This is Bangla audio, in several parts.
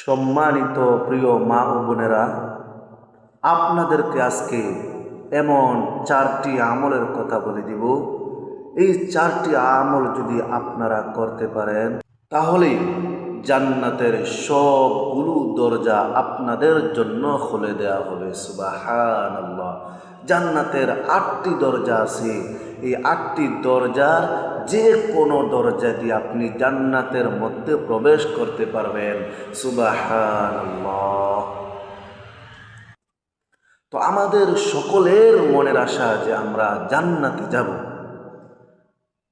সম্মানিত প্রিয় মা ও বোনেরা, আপনাদেরকে আজকে এমন 4টি আমলের কথা বলে দিব। এই 4টি আমল যদি আপনারা করতে পারেন তাহলে জান্নাতের সবগুলো দরজা আপনাদের জন্য খুলে দেওয়া হবে। সুবহানাল্লাহ। জান্নাতের 8টি দরজা আছে। এই 8টি দরজার যে কোনো দরজা দিয়ে আপনি জান্নাতের মধ্যে প্রবেশ করতে পারবেন। সুবহানাল্লাহ। তো আমাদের সকলের মনের আশা যে আমরা জান্নাতে যাব।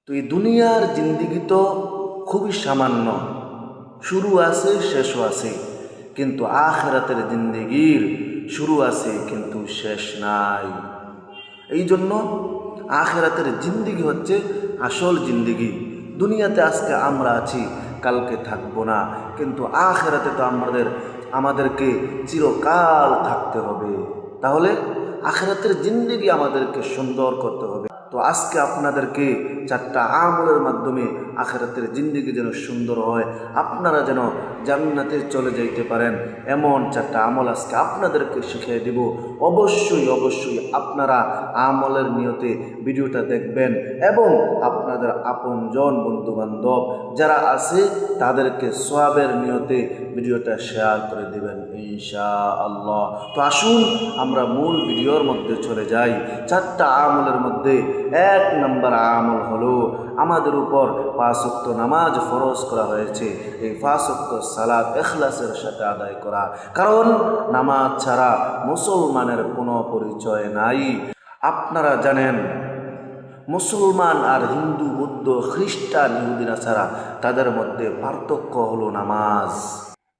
তো এই দুনিয়ার জিন্দিগি তো খুবই সামান্য, শুরু আছে শেষও আছে, কিন্তু আখিরাতের জিন্দিগির শুরু আছে কিন্তু শেষ নাই। এই জন্য আখিরাতের জিন্দিগি হচ্ছে আসল জিন্দিগি। দুনিয়াতে আজকে আমরা আছি, কালকে থাকবো না, কিন্তু আখিরাতে তো আমাদেরকে চিরকাল থাকতে হবে। তাহলে আখিরাতের জিন্দিগি আমাদেরকে সুন্দর করতে হবে। তো আজকে আপনাদেরকে 4টা আমলের মাধ্যমে আখিরাতের জিন্দিগি যেন সুন্দর হয়, আপনারা যেন জান্নাতে চলে যাইতে পারেন, এমন 4টা আমল আজকে আপনাদেরকে শিখিয়ে দিব। অবশ্যই অবশ্যই আপনারা আমলের নিয়তে ভিডিওটা দেখবেন এবং আপনাদের আপনজন বন্ধুবান্ধব যারা আছে তাদেরকে সওয়াবের নিয়তে ভিডিওটা শেয়ার করে দিবেন ইনশাআল্লাহ। তো আসুন আমরা মূল ভিডিওর মধ্যে চলে যাই। 4টা আমলের মধ্যে 1 নম্বর আমল হলো আমাদের উপর 5 ওয়াক্ত নামাজ ফরজ করা হয়েছে। এই 5 ওয়াক্ত সালাত ইখলাসের সাথে আদায় করা, কারণ নামাজ ছাড়া মুসলমানের কোনো পরিচয় নাই। আপনারা জানেন মুসলমান আর হিন্দু, বৌদ্ধ, খ্রিস্টান, ইহুদিরা ছাড়া তাদের মধ্যে পার্থক্য হলো নামাজ।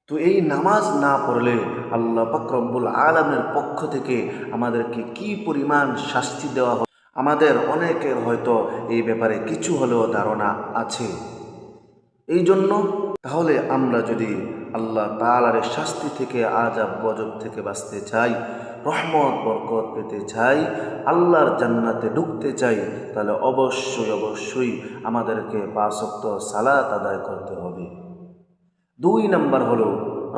তো এই নামাজ না পড়লে আল্লাহ পাক রব্বুল আলামিনের পক্ষ থেকে আমাদেরকে কি পরিমাণ শাস্তি দেওয়া হবে, আমাদের অনেকের হয়তো এই ব্যাপারে কিছু হলেও ধারণা আছে। এই জন্য তাহলে আমরা যদি আল্লাহ তাআলার শাস্তি থেকে, আযাব গজব থেকে বাঁচতে চাই, রহমত বরকত পেতে চাই, আল্লাহর জান্নাতে ঢুকতে চাই, তাহলে অবশ্যই অবশ্যই আমাদেরকে 5 ওয়াক্ত সালাত আদায় করতে হবে। 2 নম্বর হলো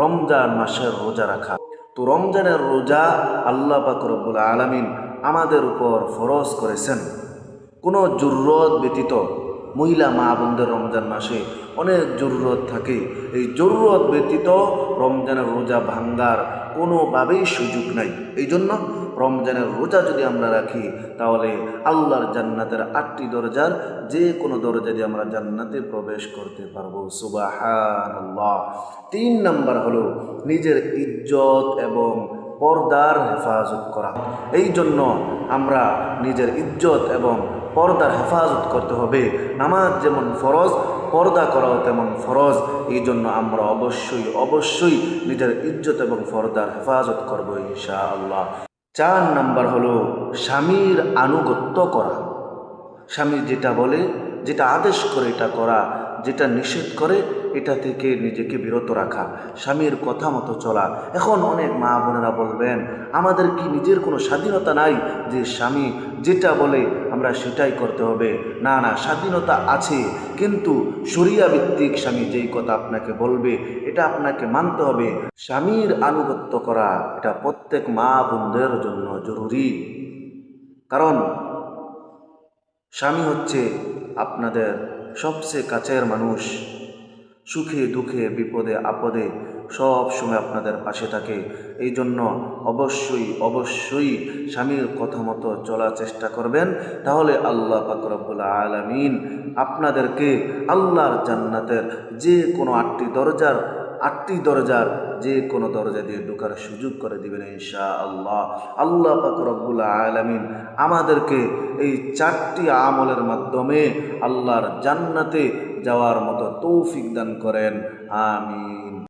রমজান মাসের রোজা রাখা। তো রমজানের রোজা আল্লাহ পাক রব্বুল আলামিন আমাদের উপর ফরজ করেছেন। কোনো জরুরত ব্যতীত, মহিলা মা বোনদের রমজান মাসে অনেক জরুরত থাকে, এই জরুরত ব্যতীত রমজানের রোজা ভাঙ্গার কোনোভাবেই সুযোগ নাই। এই জন্য রমজানের রোজা যদি আমরা রাখি তাহলে আল্লাহর জান্নাতের 8টি দরজার যে কোনো দরজা দিয়ে আমরা জান্নাতে প্রবেশ করতে পারবো। সুবহানাল্লাহ। 3 নম্বর হলো নিজের ইজ্জত এবং পর্দার হেফাজত করা। এই জন্য আমরা নিজের ইজ্জত এবং পর্দার হেফাজত করতে হবে। নামাজ যেমন ফরজ, পর্দা করাও তেমন ফরজ। এই জন্য আমরা অবশ্যই অবশ্যই নিজের ইজ্জত এবং পর্দার হেফাজত করব ইনশাআল্লাহ। 4 নম্বর হলো স্বামীর আনুগত্য করা। স্বামী যেটা বলে, যেটা আদেশ করে এটা করা, যেটা নিষেধ করে এটা থেকে নিজেকে বিরত রাখা, স্বামীর কথা মতো চলা। এখন অনেক মা বোনেরা বলবেন, আমাদের কি নিজের কোনো স্বাধীনতা নাই যে স্বামী যেটা বলে আমরা সেটাই করতে হবে? না না, স্বাধীনতা আছে, কিন্তু শরিয়া ভিত্তিক স্বামী যেই কথা আপনাকে বলবে এটা আপনাকে মানতে হবে। স্বামীর আনুগত্য করা এটা প্রত্যেক মা বোনদের জন্য জরুরি, কারণ স্বামী হচ্ছে আপনাদের সবচেয়ে কাছের মানুষ। সুখে দুঃখে বিপদে আপদে সব সময় আপনাদের পাশে থাকে। এই জন্য অবশ্যই অবশ্যই স্বামীর কথা মতো চলার চেষ্টা করবেন, তাহলে আল্লাহ পাক রব্বুল আলামিন আপনাদেরকে আল্লাহর জান্নাতের যে কোনো 8টি দরজার যে কোনো দরজা দিয়ে ঢোকার সুযোগ করে দিবেন ইনশাআল্লাহ। আল্লাহ পাক রব্বুল আলামিন আমাদেরকে এই 4টি আমলের মাধ্যমে আল্লাহর জান্নাতে যাওয়ার মতো তৌফিক দান করেন। আমিন।